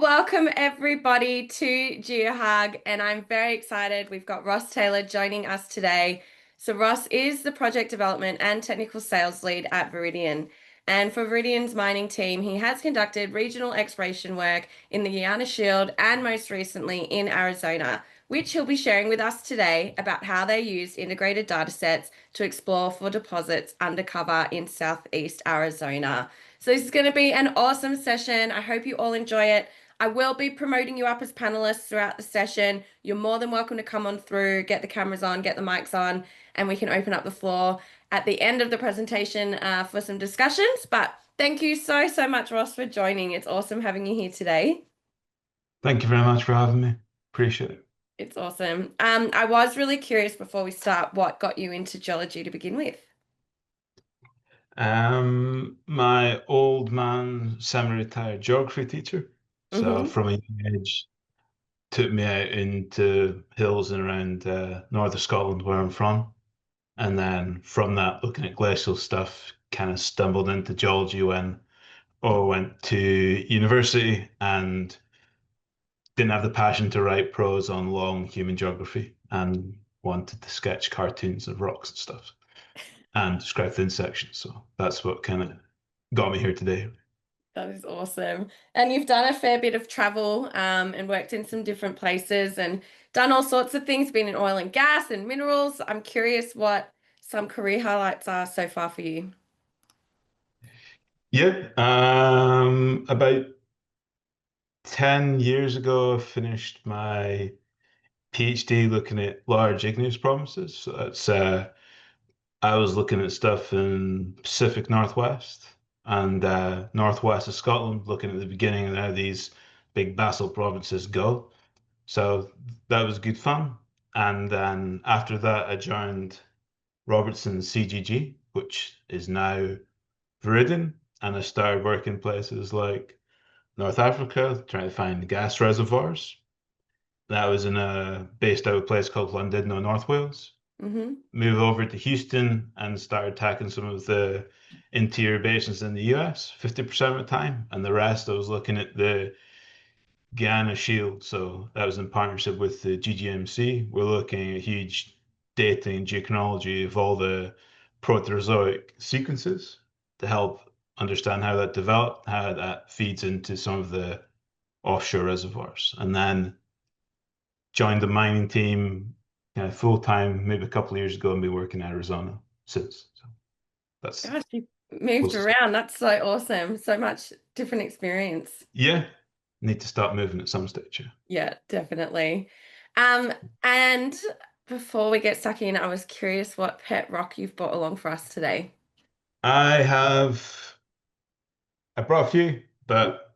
Well, welcome everybody to geohug, and I'm very excited. We've got Ross Taylor joining us today. So Ross is the project development and technical sales lead at Viridien. And for Viridien's mining team, he has conducted regional exploration work in the Guiana Shield and most recently in Arizona, which he'll be sharing with us today about how they use integrated datasets to explore for deposits undercover in Southeast Arizona. So this is going to be an awesome session. I hope you all enjoy it. I will be promoting you up as panelists throughout the session. You're more than welcome to come on through, get the cameras on, get the mics on, and we can open up the floor at the end of the presentation for some discussions. But thank you so much, Ross, for joining. It's awesome having you here today. Thank you very much for having me. Appreciate it. It's awesome. I was really curious before we start what got you into geology to begin with. My old man, semi-retired geography teacher, so Mm-hmm. from a young age, took me out into hills and around northern Scotland, where I'm from, and then from that, looking at glacial stuff, kind of stumbled into geology when I went to university and didn't have the passion to write prose on long human geography and wanted to sketch cartoons of rocks and stuff and describe thin sections. So that's what kind of got me here today. That is awesome. And you've done a fair bit of travel and worked in some different places and done all sorts of things, been in oil and gas and minerals. I'm curious what some career highlights are so far for you. Yeah, about 10 years ago, I finished my PhD looking at large igneous provinces. So that's I was looking at stuff in Pacific Northwest and northwest of Scotland, looking at the beginning of how these big basalt provinces go. So that was good fun. And then after that, I joined Robertson CGG, which is now Viridien, and I started working places like North Africa, trying to find gas reservoirs. That was in based out of a place called Llandudno, North Wales. Hmm. Move over to Houston and started tackling some of the interior basins in the US, 50% of the time. And the rest, I was looking at the Guiana Shield. So that was in partnership with the GGMC. We're looking at huge data and geochronology of all the Proterozoic sequences to help understand how that developed, how that feeds into some of the offshore reservoirs. And then joined the mining team kind of full time maybe a couple of years ago and been working in Arizona since. So that's Gosh, you moved closest. around. That's so awesome. So much different experience. Yeah, need to start moving at some stage. Yeah. Yeah, definitely. Um, and before we get stuck in, I was curious what pet rock you've brought along for us today. I have I brought a few, but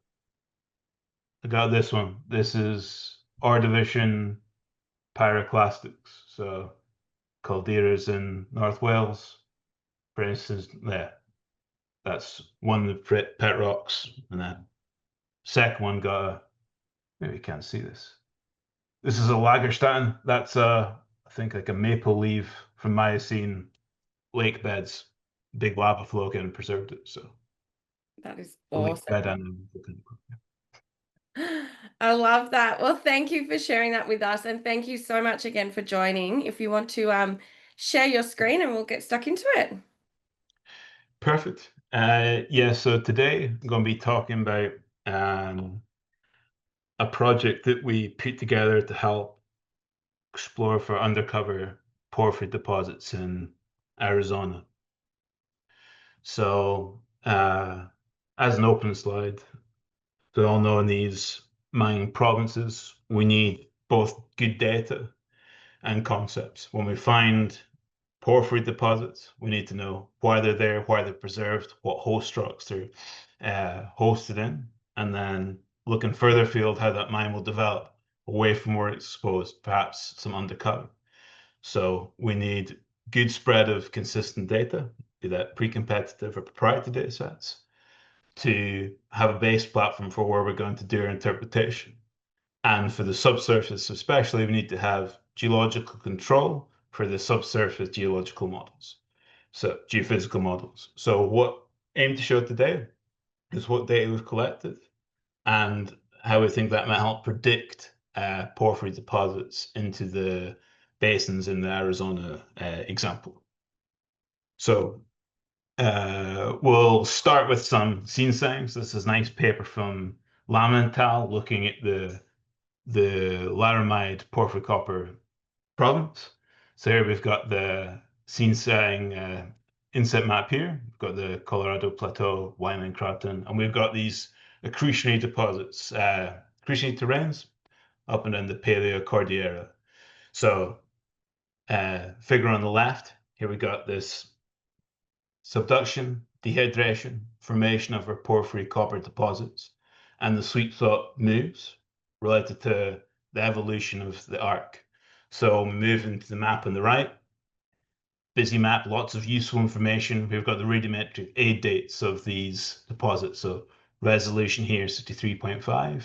I got this one. This is Ordovician pyroclastics. So calderas in North Wales, for instance. Yeah, that's one of the pet rocks. And then second one got maybe you can't see this. This is a Lagerstätten. That's I think like a maple leaf from Miocene lake beds. Big lava flow again preserved it. So That is a lake bed awesome. and I love that. Well, thank you for sharing that with us, and thank you so much again for joining. If you want to share your screen and we'll get stuck into it. perfect. Yeah, so today I'm going to be talking about um, a project that we put together to help explore for undercover porphyry deposits in Arizona. So, as an open slide, we all know in these mining provinces, we need both good data and concepts. When we find porphyry deposits, we need to know why they're there, why they're preserved, what host rocks they're hosted in, and then looking further afield, how that mine will develop away from where it's exposed, perhaps some undercover. So we need good spread of consistent data, be that pre-competitive or proprietary data sets, to have a base platform for where we're going to do our interpretation. And for the subsurface, especially, we need to have geological control for the subsurface geological models, so geophysical models. So what I aim to show today is what data we've collected and how we think that might help predict porphyry deposits into the basins in the Arizona example. So we'll start with some scene settings. This is a nice paper from Lamental looking at the laramide porphyry copper province. So here we've got the scene setting inset map here. We've got the Colorado Plateau, Wyoming Craton, and we've got these accretionary deposits, accretionary terrains up and down the Paleo Cordillera. So figure on the left, here we got this subduction, dehydration, formation of our porphyry copper deposits, and the sweet spot moves related to the evolution of the arc. So we move into the map on the right, busy map, lots of useful information. We've got the radiometric age dates of these deposits. So resolution here is 63.5,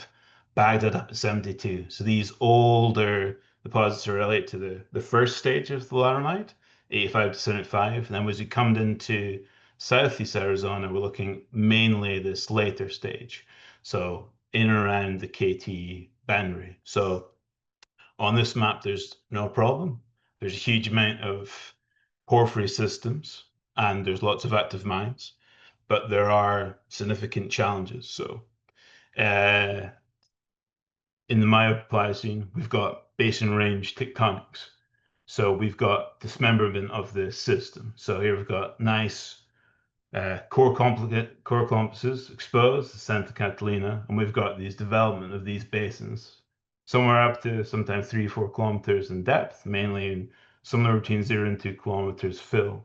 Baghdad up to 72. So these older deposits are related to the first stage of the laramide, 85 to 75. And then as we come into southeast Arizona, we're looking mainly this later stage. So in and around the KT boundary. So on this map, there's no problem. There's a huge amount of porphyry systems and there's lots of active mines, but there are significant challenges. So in the Maya-Pliocene, we've got basin range tectonics. So we've got dismemberment of the system. So here we've got nice core complexes exposed, Santa Catalina, and we've got these development of these basins, somewhere up to sometimes 3 or 4 kilometers in depth, mainly in somewhere between 0 and 2 kilometers fill.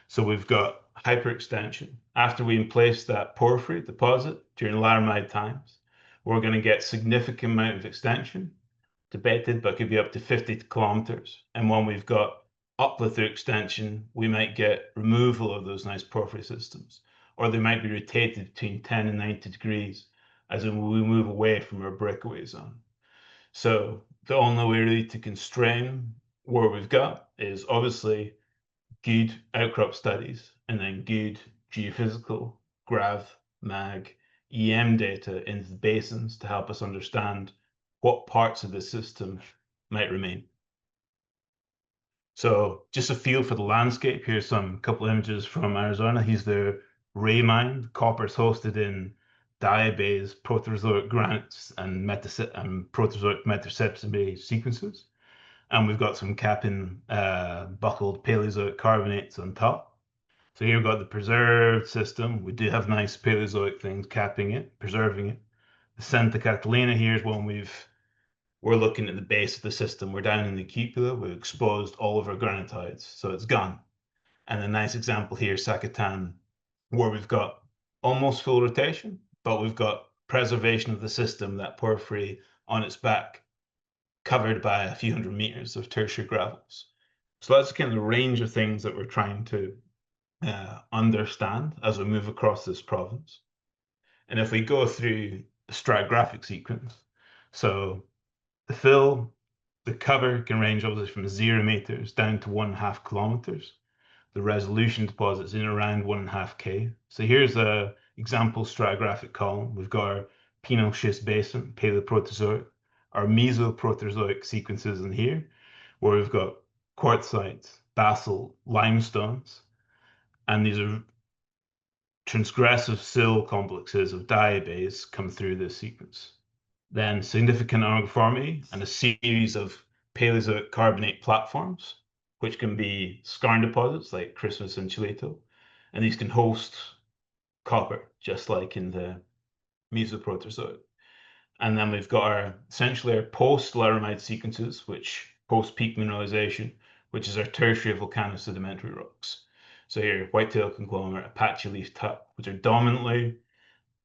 So we've got hyperextension. After we place that porphyry deposit during laramide times, we're going to get significant amount of extension debated, but could be up to 50 kilometers. And when we've got uplift through extension, we might get removal of those nice porphyry systems, or they might be rotated between 10 and 90 degrees as we move away from our breakaway zone. So the only way really to constrain what we've got is obviously good outcrop studies and then good geophysical, grav, mag, EM data into the basins to help us understand what parts of the system might remain. So just a feel for the landscape. Here's some couple images from Arizona. Here's the Ray mine. Copper is hosted in diabase, Proterozoic granites, and Proterozoic metasepsime sequences. And we've got some capping buckled Paleozoic carbonates on top. So here we've got the preserved system. We do have nice Paleozoic things capping it, preserving it. The Santa Catalina here is one we're looking at the base of the system. We're down in the cupola. We've exposed all of our granitides, so it's gone. And a nice example here, Sakatan, where we've got almost full rotation, but we've got preservation of the system, that porphyry on its back, covered by a few hundred meters of tertiary gravels. So that's kind of the range of things that we're trying to understand as we move across this province. And if we go through the stratigraphic sequence, so the fill, the cover can range obviously from 0 meters down to 1.5 kilometers. The resolution deposits in around 1.5 K. So here's a example stratigraphic column. We've got our penal schist basin, Paleoproterozoic, our Mesoproterozoic sequences in here, where we've got quartzites, basalt, limestones, and these are transgressive sill complexes of diabase come through this sequence. Then significant orogeniformity and a series of Paleozoic carbonate platforms, which can be skarn deposits like Christmas and Chileto, and these can host copper, just like in the Mesoproterozoic. And then we've got essentially our post-laramide sequences, which post-peak mineralization, which is our tertiary volcanosedimentary rocks. So here, whitetail conglomerate, Apache leaf tuff, which are dominantly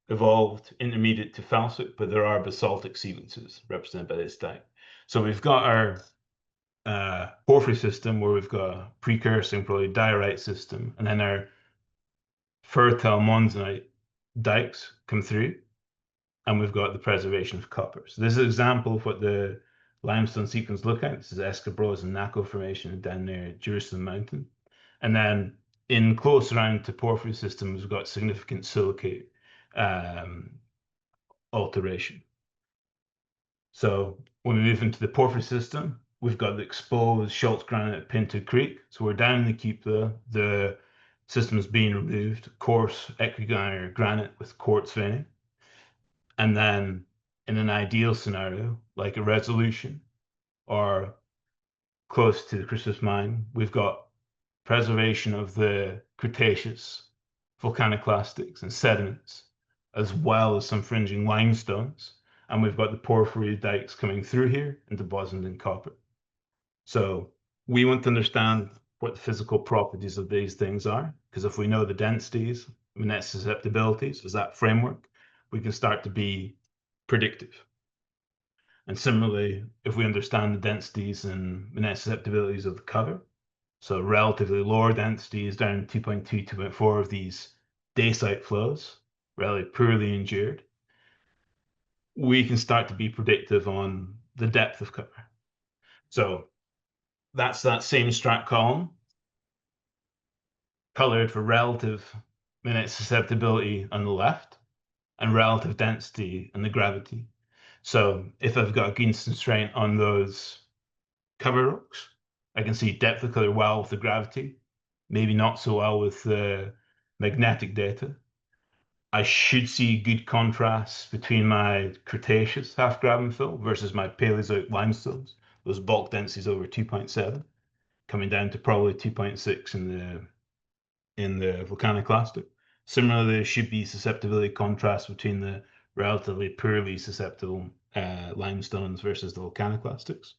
evolved intermediate to felsic, but there are basaltic sequences represented by this type. So we've got our porphyry system where we've got a precursing probably diorite system, and then our fertile monzonite dikes come through, and we've got the preservation of copper. So this is an example of what the limestone sequence look like. This is Escabros and Naco Formation down near Jerusalem Mountain. And then in close around to porphyry systems, we've got significant silicate alteration. So when we move into the porphyry system, we've got the exposed Schultz granite at Pinto Creek. So we're down in the keep there. The system is being removed, coarse equilateral granite with quartz veining. And then in an ideal scenario, like a resolution or close to the Christmas mine, we've got preservation of the Cretaceous volcaniclastics and sediments, as well as some fringing limestones. And we've got the porphyry dikes coming through here and depositing in copper. So we want to understand what the physical properties of these things are, because if we know the densities, net susceptibilities as that framework, we can start to be predictive. And similarly, if we understand the densities and net susceptibilities of the cover, so relatively lower densities down 2.2, 2.4 of these dacite flows, relatively poorly endured, we can start to be predictive on the depth of cover. So that's that same strat column, colored for relative minute susceptibility on the left and relative density and the gravity. So if I've got a good constraint on those cover rocks, I can see depth of color well with the gravity, maybe not so well with the magnetic data. I should see good contrast between my Cretaceous half graben fill versus my Paleozoic limestones, those bulk densities over 2.7, coming down to probably 2.6 in the volcaniclastic. Similarly, there should be susceptibility contrast between the relatively poorly susceptible limestones versus the volcaniclastics.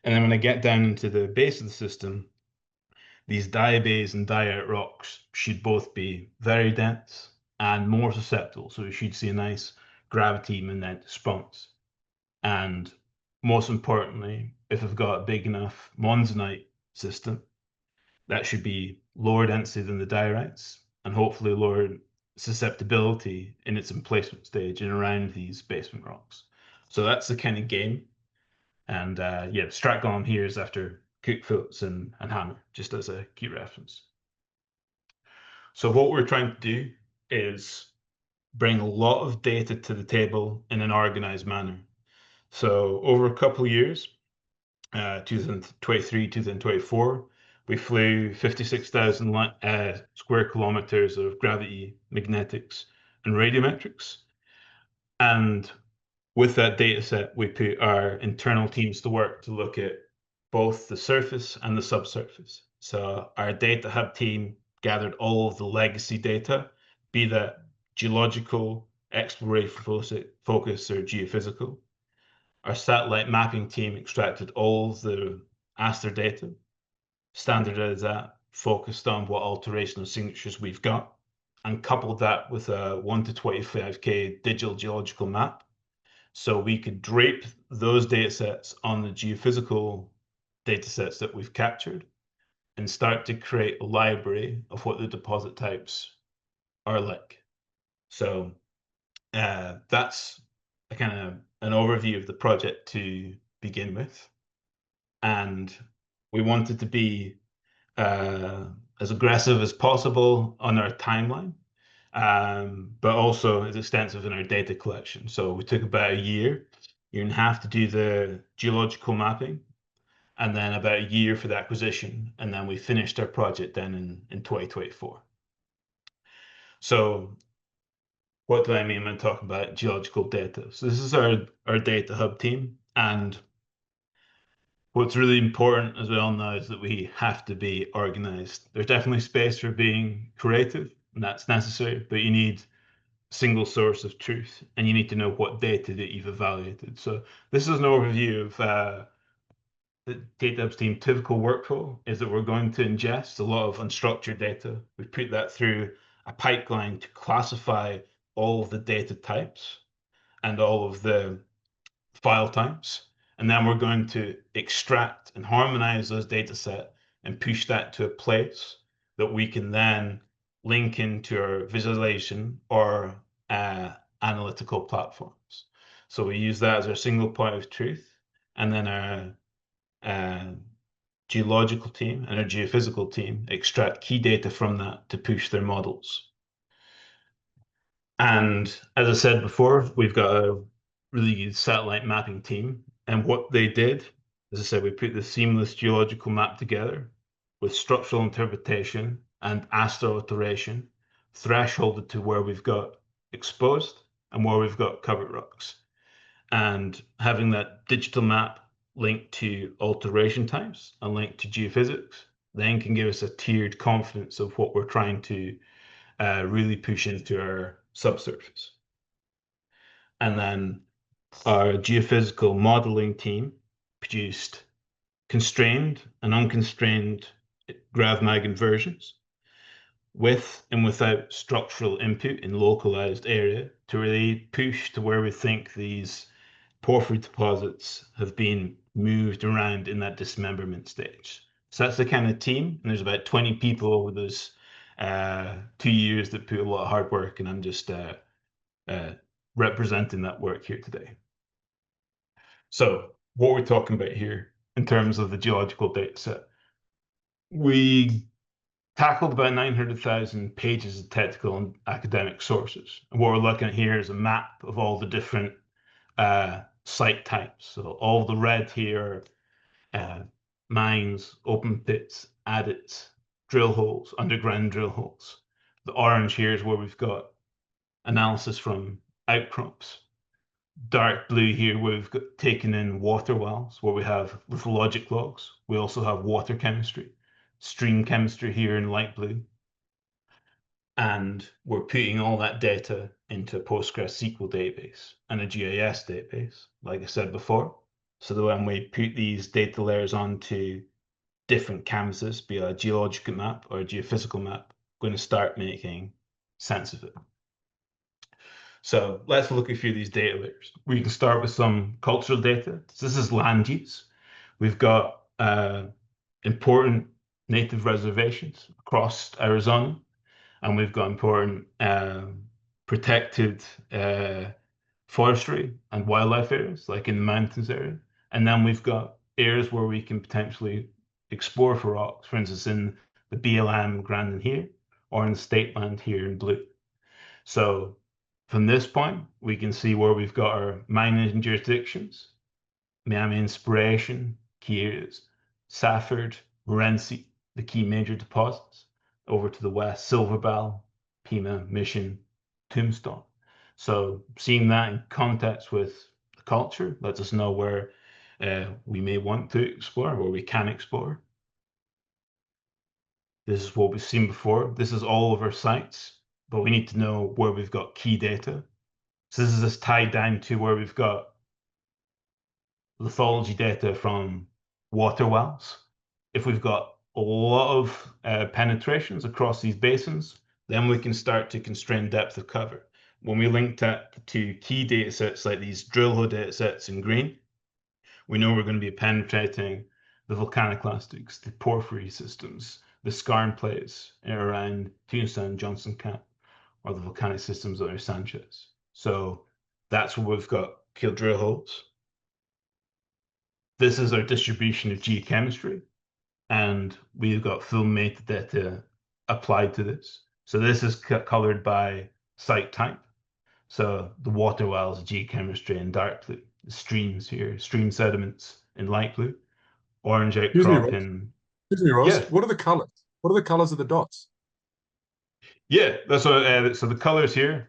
And then when I get down into the base of the system, these diabase and diorite rocks should both be very dense and more susceptible. So we should see a nice gravity magnetic response. And most importantly, if I've got a big enough monzonite system, that should be lower density than the diorites and hopefully lower susceptibility in its emplacement stage and around these basement rocks. So that's the kind of game. And yeah, the strat column here is after Cook, Phillips, and Hammer, just as a key reference. So what we're trying to do is bring a lot of data to the table in an organized manner. So over a couple of years, 2023, 2024, we flew 56,000 square kilometers of gravity, magnetics, and radiometrics. And with that data set, we put our internal teams to work to look at both the surface and the subsurface. So our data hub team gathered all of the legacy data, be that geological, exploration focus, or geophysical. Our satellite mapping team extracted all of the Aster data, standardized that, focused on what alterational signatures we've got, and coupled that with a 1 to 25K digital geological map. So we could drape those data sets on the geophysical data sets that we've captured and start to create a library of what the deposit types are like. So that's a kind of an overview of the project to begin with. And we wanted to be as aggressive as possible on our timeline, but also as extensive in our data collection. So we took about a year and a half to do the geological mapping, and then about a year for the acquisition, and then we finished our project then in 2024. So what do I mean when talking about geological data? So this is our data hub team, and what's really important, as we all know, is that we have to be organized. There's definitely space for being creative, and that's necessary, but you need a single source of truth, and you need to know what data that you've evaluated. So this is an overview of the data hub's team typical workflow is that we're going to ingest a lot of unstructured data. We put that through a pipeline to classify all of the data types and all of the file types. And then we're going to extract and harmonize those data set and push that to a place that we can then link into our visualization or analytical platforms. So we use that as our single point of truth, and then our geological team and our geophysical team extract key data from that to push their models. And as I said before, we've got really good satellite mapping team. And what they did, as I said, we put the seamless geological map together with structural interpretation and astro alteration, thresholded to where we've got exposed and where we've got covered rocks. And having that digital map linked to alteration types and linked to geophysics, then can give us a tiered confidence of what we're trying to really push into our subsurface. And then our geophysical modeling team produced constrained and unconstrained GravMag inversions with and without structural input in localized area to really push to where we think these porphyry deposits have been moved around in that dismemberment stage. So that's the kind of team, and there's about 20 people over those 2 years that put a lot of hard work, and I'm just representing that work here today. So what we're talking about here in terms of the geological data set, we tackled about 900,000 pages of technical and academic sources. And what we're looking at here is a map of all the different site types. So all the red here are mines, open pits, adits, drill holes, underground drill holes. The orange here is where we've got analysis from outcrops. Dark blue here, we've got taken in water wells where we have lithologic logs. We also have water chemistry, stream chemistry here in light blue. And we're putting all that data into a PostgreSQL database and a GIS database, like I said before. So that when we put these data layers onto different canvases, be it a geological map or a geophysical map, we're going to start making sense of it. So let's look at a few of these data layers. We can start with some cultural data. So this is land use. We've got important native reservations across Arizona, and we've got important protected forestry and wildlife areas, like in the mountains area. And then we've got areas where we can potentially explore for rocks, for instance, in the BLM Grandin here, or in the state land here in blue. So from this point, we can see where we've got our mining jurisdictions, Miami Inspiration, key areas, Safford, Morenci, the key major deposits. Over to the west, Silver Bell, Pima, Mission, Tombstone. So seeing that in context with the culture lets us know where we may want to explore, where we can explore. This is what we've seen before. This is all of our sites, but we need to know where we've got key data. So this is just tied down to where we've got lithology data from water wells. If we've got a lot of penetrations across these basins, then we can start to constrain depth of cover. When we linked that to key data sets like these drill hole data sets in green, we know we're going to be penetrating the volcaniclastics, the porphyry systems, the skarn plays around Tombstone, Johnson Cap, or the volcanic systems that are Sanchez. So that's where we've got killed drill holes. This is our distribution of geochemistry, and we've got full metadata applied to this. So this is colored by site type. So the water wells, geochemistry in dark blue, the streams here, stream sediments in light blue, orange Excuse me, outcrop Ross. in, Excuse me, Ross. yeah, What are the colors? What are the colors of the dots? yeah, that's what, so the colors here,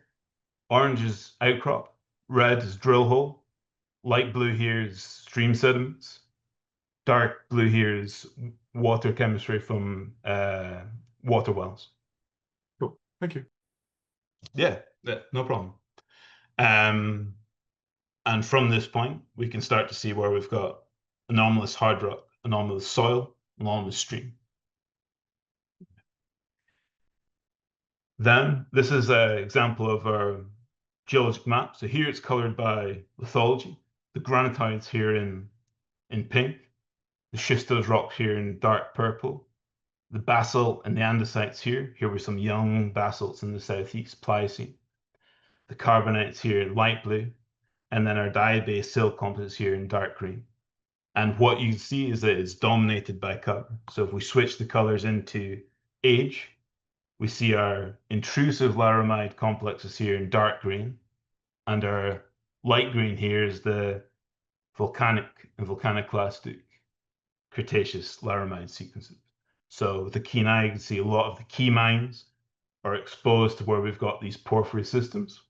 orange is outcrop, red is drill hole, light blue here is stream sediments, dark blue here is water chemistry from water wells. Cool. Thank you. Yeah, no problem. And from this point, we can start to see where we've got anomalous hard rock, anomalous soil, anomalous stream. Then this is an example of our geologic map. So here it's colored by lithology. The granitides here in pink, the schistose rocks here in dark purple, the basalt and the andesites here. Here were some young basalts in the southeast Pliocene. The carbonites here in light blue, and then our diabase sill composites here in dark green. And what you see is that it's dominated by cover. So if we switch the colors into age, we see our intrusive laramide complexes here in dark green, and our light green here is the volcanic and volcaniclastic Cretaceous laramide sequences. So with the keen eye, you can see a lot of the key mines are exposed to where we've got these porphyry systems.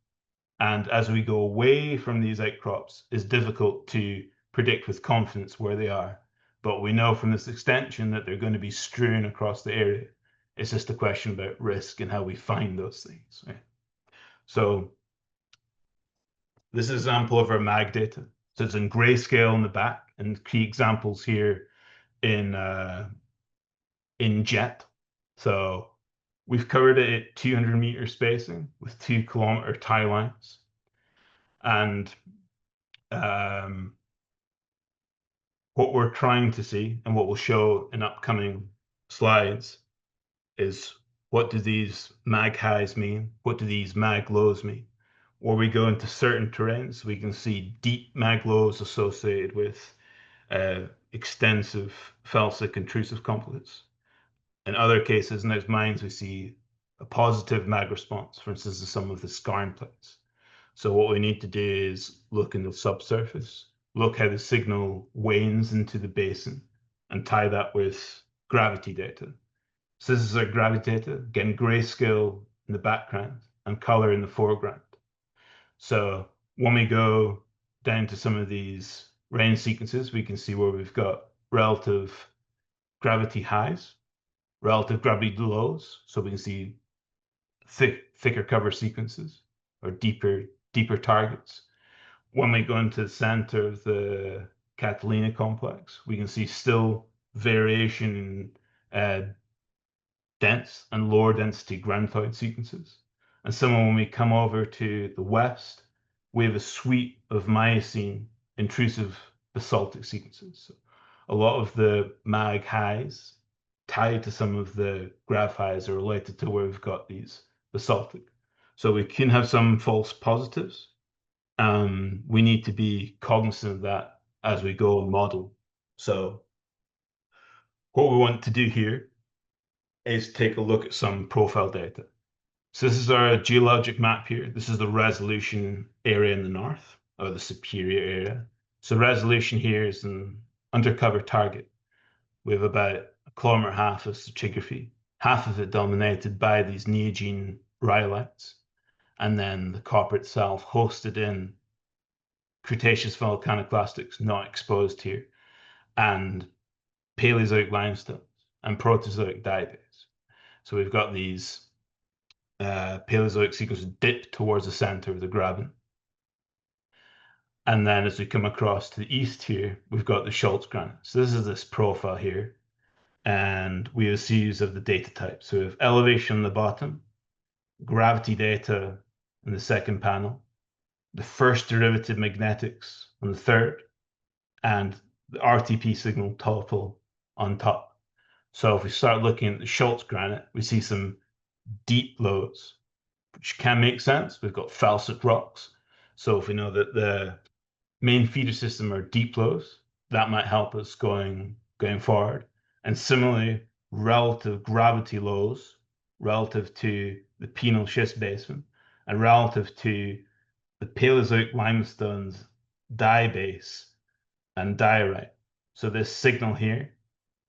And as we go away from these outcrops, it's difficult to predict with confidence where they are. But we know from this extension that they're going to be strewn across the area. It's just a question about risk and how we find those things. Right? So this is an example of our mag data. So it's in grayscale in the back, and key examples here in jet. So we've covered it at 200-meter spacing with 2-kilometer tie lines. And what we're trying to see, and what we'll show in upcoming slides, is what do these mag highs mean? What do these mag lows mean? Where we go into certain terrains, we can see deep mag lows associated with extensive felsic intrusive complexes. In other cases, in those mines, we see a positive mag response, for instance, to some of the skarn plates. So what we need to do is look in the subsurface, look how the signal wanes into the basin, and tie that with gravity data. So this is our gravity data, getting grayscale in the background and color in the foreground. So when we go down to some of these range sequences, we can see where we've got relative gravity highs, relative gravity lows. So we can see thicker cover sequences or deeper targets. When we go into the center of the Catalina complex, we can see still variation in dense and lower density granitoid sequences. And similar when we come over to the west, we have a suite of Miocene intrusive basaltic sequences. So a lot of the mag highs tied to some of the grav highs are related to where we've got these basaltic. So we can have some false positives. We need to be cognizant of that as we go and model. So what we want to do here is take a look at some profile data. So this is our geologic map here. This is the resolution area in the north, or the superior area. So resolution here is an undercover target. We have about 1.5 kilometers of stratigraphy, half of it dominated by these neogene rhyolites, and then the copper itself hosted in Cretaceous volcaniclastics not exposed here, and Paleozoic limestones and Proterozoic diabases. So we've got these Paleozoic sequences dip towards the center of the graben. And then as we come across to the east here, we've got the Schultz granite. So this is this profile here. And we have a series of the data types. So we have elevation on the bottom, gravity data in the second panel, the first derivative magnetics on the third, and the RTP signal total on top. So if we start looking at the Schultz granite, we see some deep lows, which can make sense. We've got felsic rocks. So if we know that the main feeder system are deep lows, that might help us going forward. And similarly, relative gravity lows relative to the penal schist basement and relative to the Paleozoic limestones diabase and diorite. So this signal here,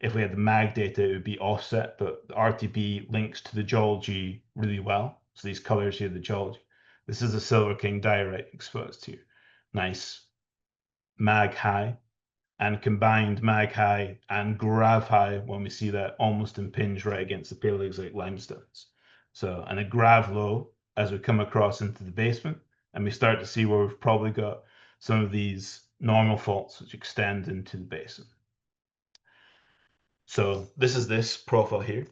if we had the mag data, it would be offset, but the RTP links to the geology really well. So these colors here, the geology. This is the Silver King diorite exposed here. Nice mag high, and combined mag high and grav high when we see that almost impinge right against the Paleozoic limestones. So, and a grav low as we come across into the basement, and we start to see where we've probably got some of these normal faults which extend into the basin. So this is this profile here,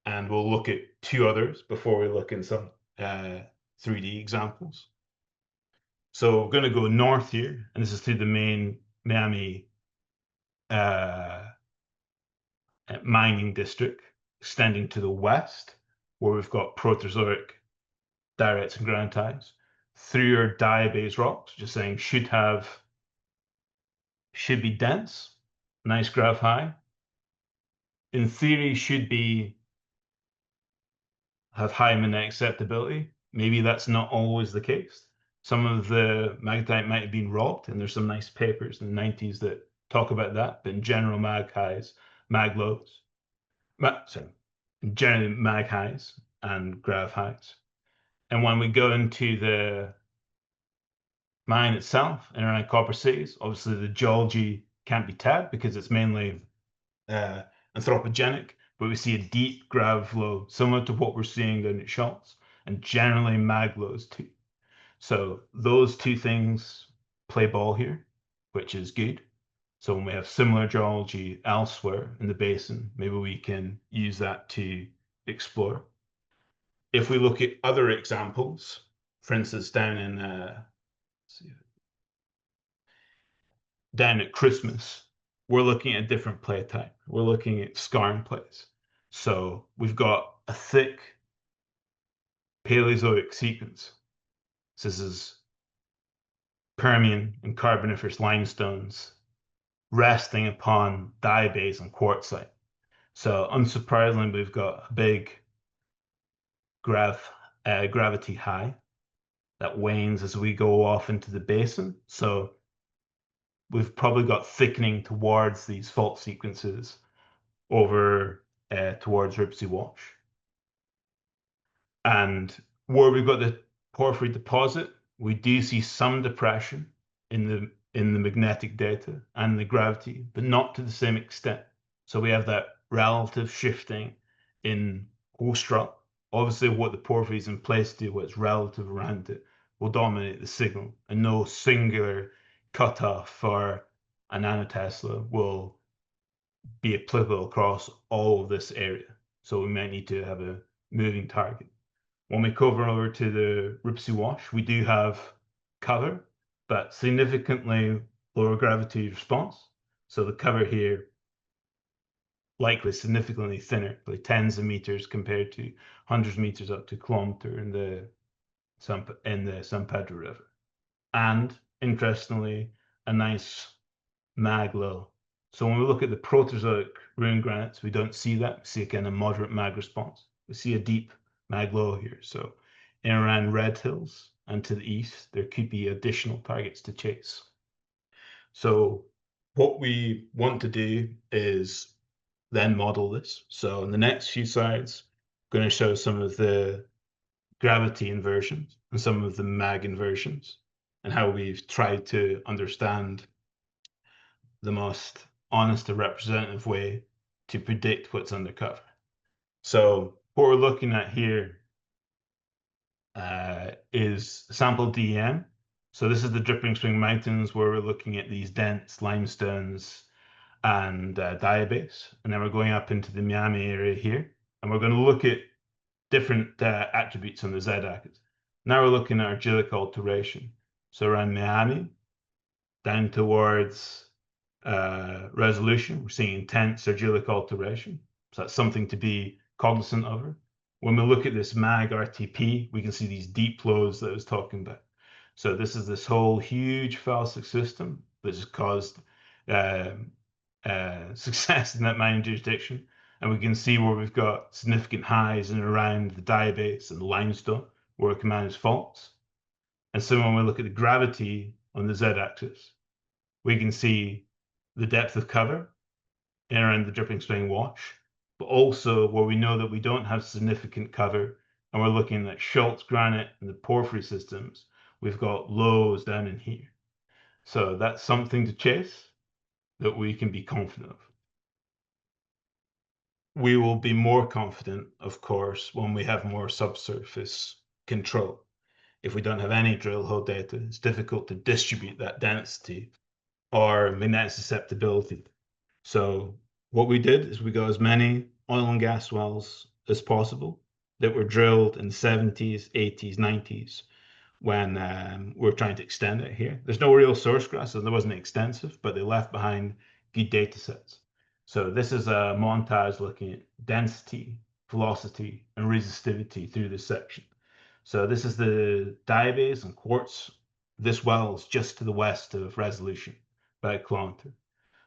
and we'll look at 2 others before we look in some 3D examples. So we're going to go north here, and this is through the main Miami mining district, extending to the west, where we've got Proterozoic diorites and granitites, through our diabase rocks, just saying should be dense, nice grav high. In theory, should have high magnetic acceptability. Maybe that's not always the case. Some of the magnetite might have been robbed, and there's some nice papers in the 90s that talk about that. But in general, mag highs, mag lows, generally mag highs and grav highs. And when we go into the mine itself and around copper cities, obviously the geology can't be tabbed because it's mainly anthropogenic, but we see a deep grav flow similar to what we're seeing down at Schultz, and generally mag lows too. So those two things play ball here, which is good. So when we have similar geology elsewhere in the basin, maybe we can use that to explore. If we look at other examples, for instance, down at Christmas, we're looking at a different play type. We're looking at skarn plays. So we've got a thick Paleozoic sequence. So this is Permian and Carboniferous limestones resting upon diabase and quartzite. So unsurprisingly, we've got a big gravity high that wanes as we go off into the basin. So we've probably got thickening towards these fault sequences over towards Ripsey Wash. And where we've got the porphyry deposit, we do see some depression in the magnetic data and the gravity, but not to the same extent. So we have that relative shifting in host rock. Obviously, what the porphyry is in place to, what's relative around it, will dominate the signal, and no singular cutoff for a nanotesla will be applicable across all of this area. So we might need to have a moving target. When we cover over to the Ripsey Wash, we do have cover, but significantly lower gravity response. So the cover here likely significantly thinner, like tens of meters compared to hundreds of meters up to a kilometer in the San Pedro River. And interestingly, a nice mag low. So when we look at the Proterozoic ruined granites, we don't see that. We see again a moderate mag response. We see a deep mag low here. So in around Red Hills and to the east, there could be additional targets to chase. So what we want to do is then model this. So in the next few slides, I'm going to show some of the gravity inversions and some of the mag inversions and how we've tried to understand the most honest and representative way to predict what's undercover. So what we're looking at here is sample DEM. So this is the Dripping Spring Mountains where we're looking at these dense limestones and diabase. And then we're going up into the Miami area here. And we're going to look at different attributes on the z-axis. Now we're looking at our geological alteration. So around Miami, down towards resolution, we're seeing intense or geological alteration. So that's something to be cognizant of. When we look at this mag RTP, we can see these deep flows that I was talking about. So this is this whole huge felsic system that has caused success in that mining jurisdiction. And we can see where we've got significant highs in and around the diabase and the limestone, where it can manage faults. And so when we look at the gravity on the z-axis, we can see the depth of cover in and around the Dripping Spring Wash, but also where we know that we don't have significant cover, and we're looking at Schultz granite and the porphyry systems, we've got lows down in here. So that's something to chase that we can be confident of. We will be more confident, of course, when we have more subsurface control. If we don't have any drill hole data, it's difficult to distribute that density or magnetic susceptibility. So what we did is we got as many oil and gas wells as possible that were drilled in the 70s, 80s, 90s when we're trying to extend it here. There's no real source grass, so there wasn't extensive, but they left behind good data sets. So this is a montage looking at density, velocity, and resistivity through this section. So this is the diabase and quartz. This well is just to the west of resolution, about a kilometer.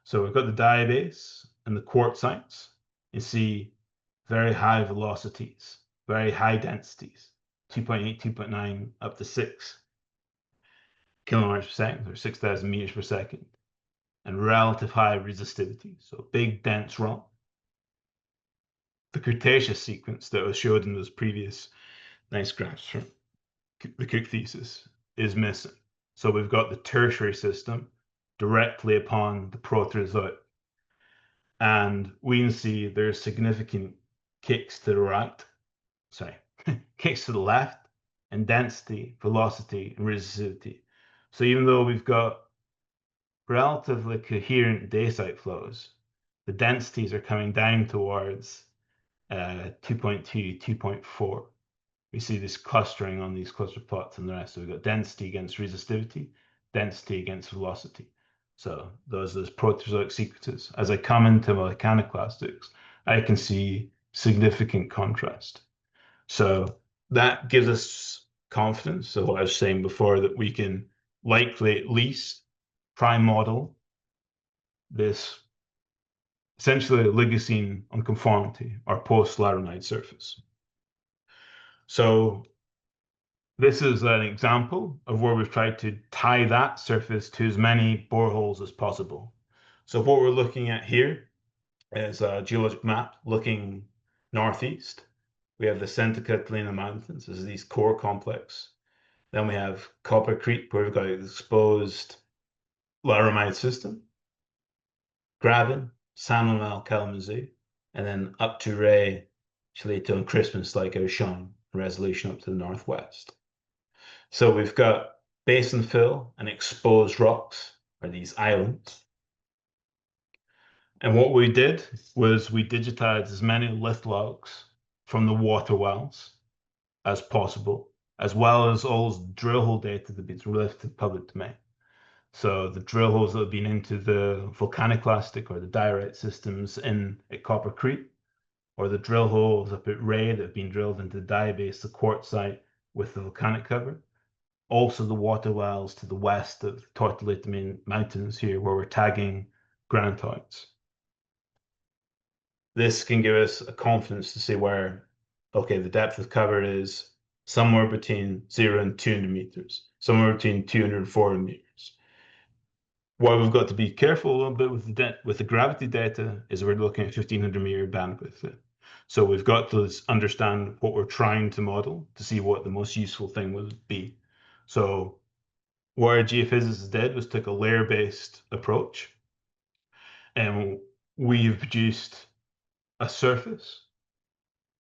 So we've got the diabase and the quartzites. You see very high velocities, very high densities, 2.8, 2.9, up to 6. kilometers per second or 6,000 meters per second, and relative high resistivity, so big dense rock. The Cretaceous sequence that was showed in those previous nice graphs from the Cook thesis is missing. So we've got the tertiary system directly upon the Proterozoic. And we can see there's significant kicks to the right, sorry, kicks to the left in density, velocity, and resistivity. So even though we've got relatively coherent dacite flows, the densities are coming down towards 2.2, 2.4. We see this clustering on these cluster plots and the rest. So we've got density against resistivity, density against velocity. So those Proterozoic sequences. As I come into mechanoplastics, I can see significant contrast. So that gives us confidence. So what I was saying before, that we can likely at least try and model this essentially Oligocene unconformity or post-Laramide surface. So this is an example of where we've tried to tie that surface to as many boreholes as possible. So what we're looking at here is a geologic map looking northeast. We have the Santa Catalina Mountains as these core complex. Then we have Copper Creek, where we've got an exposed Laramide system, Graben, San Manuel, Kalamazoo, and then up to Ray, Chilito, and Christmas, like I was showing, resolution up to the northwest. So we've got basin fill and exposed rocks, or these islands. And what we did was we digitized as many lithologs from the water wells as possible, as well as all drill hole data that has been released to the public domain. So the drill holes that have been into the volcaniclastic or the diorite systems at Copper Creek, or the drill holes up at Ray that have been drilled into the diabase, the quartzite with the volcanic cover. Also the water wells to the west of the Tortolita Mountains here, where we're tagging granitoids. This can give us a confidence to say where, okay, the depth of cover is somewhere between 0 and 200 meters, somewhere between 200 and 400 meters. What we've got to be careful a little bit with the gravity data is we're looking at 1500 meter bandwidth. So we've got to understand what we're trying to model to see what the most useful thing would be. So what our geophysicists did was took a layer-based approach, and we've produced a surface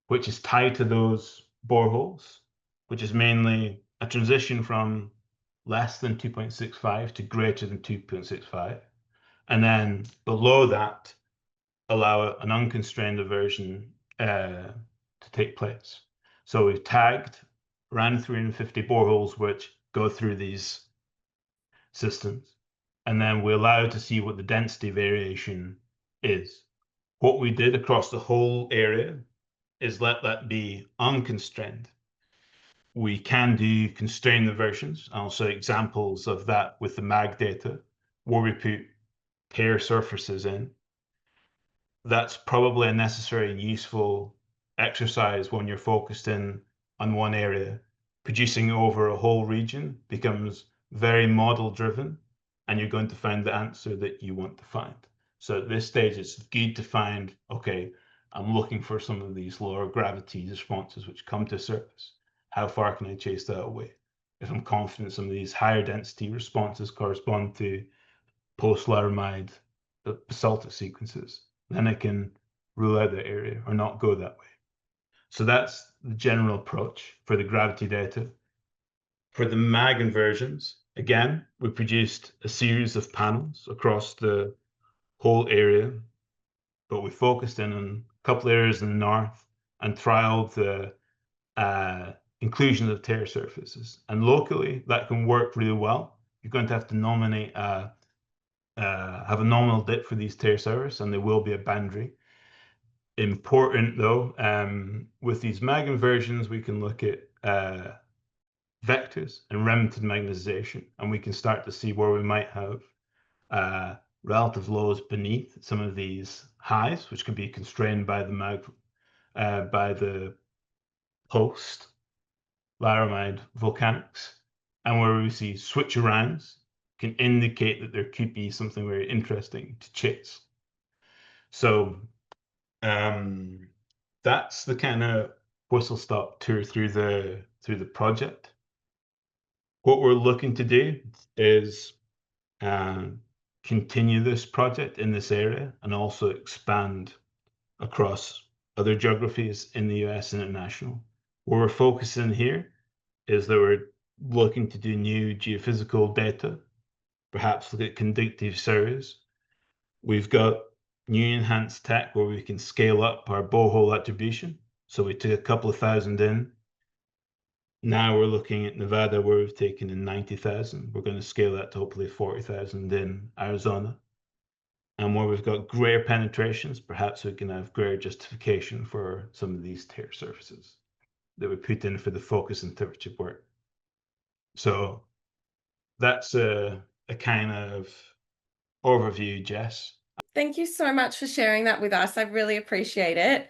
which is tied to those boreholes, which is mainly a transition from less than 2.65 to greater than 2.65. And then below that, allow an unconstrained diversion to take place. So we've tagged around 350 boreholes which go through these systems, and then we allow to see what the density variation is. What we did across the whole area is let that be unconstrained. We can do constrained inversions, and also examples of that with the mag data, where we put pair surfaces in. That's probably a necessary and useful exercise when you're focused in on one area. Producing over a whole region becomes very model driven, and you're going to find the answer that you want to find. So at this stage, it's good to find, okay, I'm looking for some of these lower gravity responses which come to surface. How far can I chase that away? If I'm confident some of these higher density responses correspond to post-Laramide basaltic sequences, then I can rule out that area or not go that way. So that's the general approach for the gravity data. For the mag inversions, again, we produced a series of panels across the whole area, but we focused in on a couple areas in the north and trialed the inclusion of tear surfaces. And locally, that can work really well. You're going to have to nominate have a nominal dip for these tear surfaces, and there will be a boundary. Important though, with these mag inversions, we can look at vectors and remitted magnetization, and we can start to see where we might have relative lows beneath some of these highs, which can be constrained by the post Laramide volcanics. and where we see switch-arounds can indicate that there could be something very interesting to chase. So that's the kind of whistle-stop tour through the project. What we're looking to do is continue this project in this area and also expand across other geographies in the US and international. Where we're focusing here is that we're looking to do new geophysical data, perhaps look at conductive surveys. We've got new enhanced tech where we can scale up our borehole attribution. So we took a couple of thousand in. Now we're looking at Nevada where we've taken in 90,000. We're going to scale that to hopefully 40,000 in Arizona. And where we've got greater penetrations, perhaps we can have greater justification for some of these tear surfaces that we put in for the focus and temperature work. So that's a kind of overview, Jess. Thank you so much for sharing that with us. I really appreciate it.